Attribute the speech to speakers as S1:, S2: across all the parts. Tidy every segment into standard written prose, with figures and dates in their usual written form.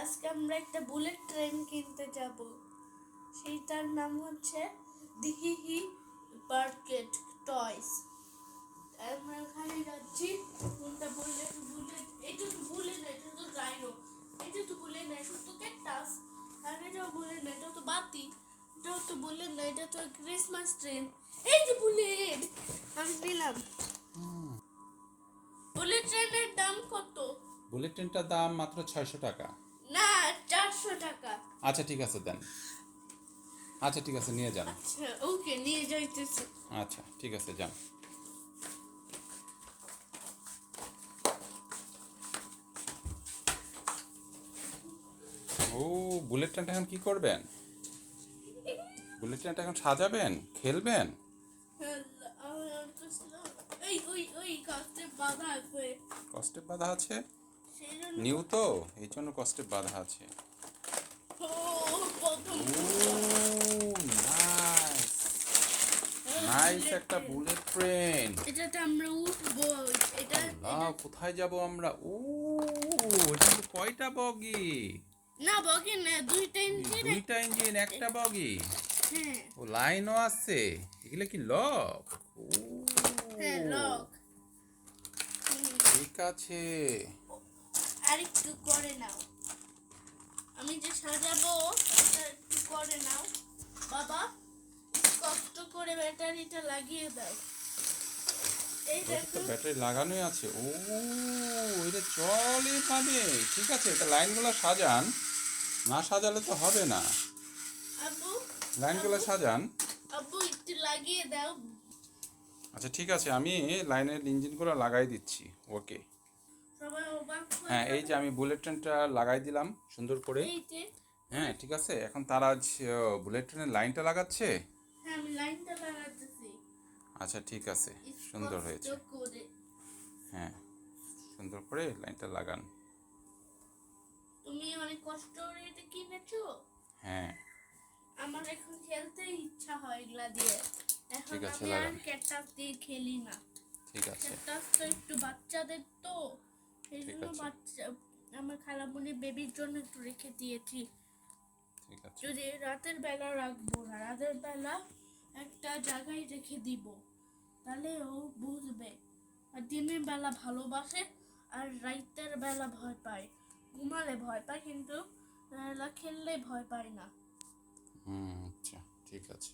S1: আজকে আমরা একটা বুলেট ট্রেন কিনতে যাব। সেইটার নাম হচ্ছে দিহিহি বার্কেট টয়স। আমরা ওখানে যাচ্ছি। কোনটা বুলেট? বুলেট এটা তো বুলেট না, এটা তো রাইনো। এটা তো বুলেট না, এটা তো ক্যাকটাস। আর এটাও বুলেট না, এটা তো বাতি। এটাও তো বুলেট না, এটা তো ক্রিসমাস ট্রেন। এই যে বুলেট আমি নিলাম। বুলেট ট্রেনের দাম কত?
S2: বুলেট ট্রেনটার দাম মাত্র 600 টাকা।
S1: না, 400 টাকা।
S2: আচ্ছা ঠিক আছে দেন। আচ্ছা ঠিক আছে নিয়ে যান।
S1: আচ্ছা ওকে, নিয়ে যাইতেছি।
S2: আচ্ছা ঠিক আছে যান। ও বুলেট ট্রেনটা এখন কি করবেন? বুলেট ট্রেনটা এখন সাজাবেন, খেলবেন?
S1: ওই ওই ওই কাছে বাধা আছে।
S2: কষ্টের বাধা আছে?
S1: সেই জন্য
S2: নিউ তো এই জন্য কষ্টের বাধা আছে।
S1: ও প্রথম
S2: ও নাইস নাইস একটা বুলেট ট্রেন।
S1: এটাতে আমরা উঠবো। এটা
S2: কোথায় যাব আমরা? ও এটা তো কয়টা বগি?
S1: না বগি না, দুইটা ইঞ্চি।
S2: দুইটা ইঞ্জিন একটা বগি।
S1: হ্যাঁ
S2: ও লাইনও আছে। এগুলো কি লক? ও
S1: হ্যাঁ, লক।
S2: ঠিক আছে।
S1: আরেকটু করে নাও। আমি যে সাজাবো এটা একটু করে নাও বাবা। কষ্ট করে ব্যাটারিটা লাগিয়ে দাও। এই দেখো,
S2: ব্যাটারি লাগানোই আছে। ও এটা চলে পাবে। ঠিক আছে, এটা লাইনগুলো সাজান, না সাজালে তো হবে না।
S1: আব্বু
S2: লাইনগুলো সাজান।
S1: আব্বু একটু লাগিয়ে দাও।
S2: আচ্ছা ঠিক আছে, আমি লাইনের ইঞ্জিনগুলো লাগাই দিচ্ছি। ওকে।
S1: সবাই অবাক হয়ে
S2: হ্যাঁ এই
S1: যাবে।
S2: যে আমি বুলেট ট্রেনটা লাগাই দিলাম সুন্দর করে।
S1: এই যে,
S2: হ্যাঁ ঠিক আছে, এখন তারা বুলেট ট্রেনের লাইনটা লাগাচ্ছে।
S1: হ্যাঁ আমি লাইনটা লাগাতেছি।
S2: আচ্ছা ঠিক আছে, সুন্দর হয়েছে।
S1: কষ্ট করে।
S2: হ্যাঁ সুন্দর করে লাইনটা লাগান।
S1: তুমি অনেক কষ্ট করে এটা কিনেছো।
S2: হ্যাঁ
S1: আমার এখন খেলতে ইচ্ছা হয় এগুলা দিয়ে। এখন
S2: ঠিক আছে,
S1: আমি আর
S2: লাগান।
S1: ক্যাকটাস দিয়ে খেলি না।
S2: ঠিক আছে
S1: ক্যাকটাস তো একটু বাচ্চাদের তো, সেই
S2: ঠিক
S1: জন্য
S2: আছে
S1: বাচ্চা আমার খালামণি বেবির জন্য একটু রেখে দিয়েছি।
S2: ঠিক আছে
S1: যদি রাতের বেলা রাখবো না, রাতের বেলা একটা জায়গায় রেখে দিব, তাহলে ও বুঝবে। আর দিনের বেলা ভালোবাসে, আর রাতের বেলা ভয় পায়। ঘুমালে ভয় পায়, কিন্তু খেললে ভয় পায় না।
S2: আচ্ছা ঠিক আছে।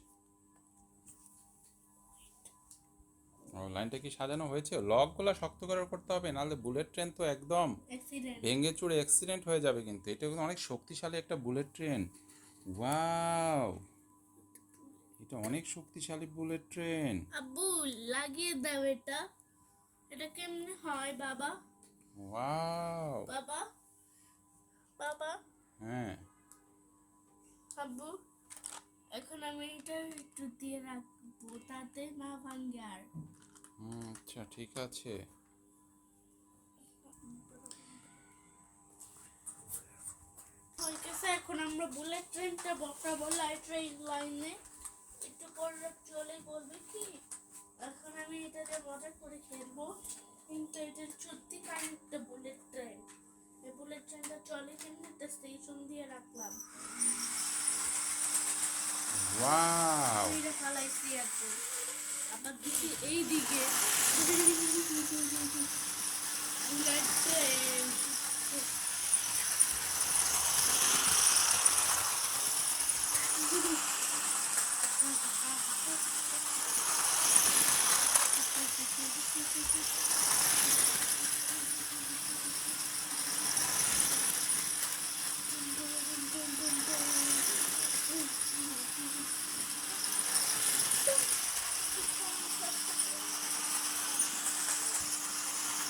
S2: ও লাইনটা কি সাজানো হয়েছে? লকগুলো শক্ত করে করতে হবে, নাহলে বুলেট ট্রেন তো একদম
S1: অ্যাক্সিডেন্ট।
S2: ভেঙে চুরে অ্যাক্সিডেন্ট হয়ে যাবে। কিন্তু এটা কিন্তু অনেক শক্তিশালী একটা বুলেট ট্রেন। ওয়াও, এটা অনেক শক্তিশালী বুলেট ট্রেন।
S1: আব্বু লাগিয়ে দাও এটা। এটা কেমনে হয় বাবা?
S2: ওয়াও।
S1: বাবা বাবা
S2: হ্যাঁ
S1: আব্বু, এখন আমি এটা একটু দিয়ে রাখবো, তাতে না ভাঙ্গে আর।
S2: আচ্ছা ঠিক আছে।
S1: হইতেছে, এখন আমরা বুলেট ট্রেনটা বসাবো ট্রেন লাইনে। একটু পরে চলে বলবে কি, এখন আমি এটাতে মজা করে খেলবো। কিন্তু এটা সত্যি একটা বুলেট ট্রেন। এই বুলেট ট্রেনটা চলে কেমনি, একটা স্টেশন দিয়ে রাখলাম।
S2: ওয়াও
S1: এইটা ফালাইছি আছে। আবার দিকে এই দিকে বুলেট ট্রেন।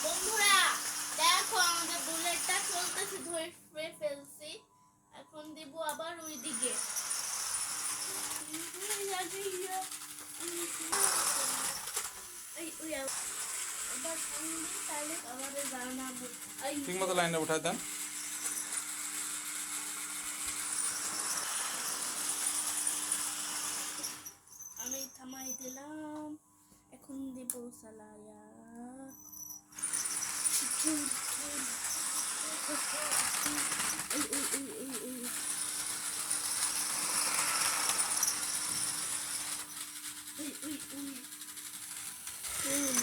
S1: বন্ধুরা দেখো, আমাদের বুলেটটা চলতেছে, ধরে ফেলছি। এখন দিব আবার ওই দিকে। এবার তাহলে আমাদের জানাবো।
S2: ঠিক মতো লাইনটা উঠায় দেন।
S1: আমি থামাই দিলাম। এখন দেব সালায়া। We we we
S3: train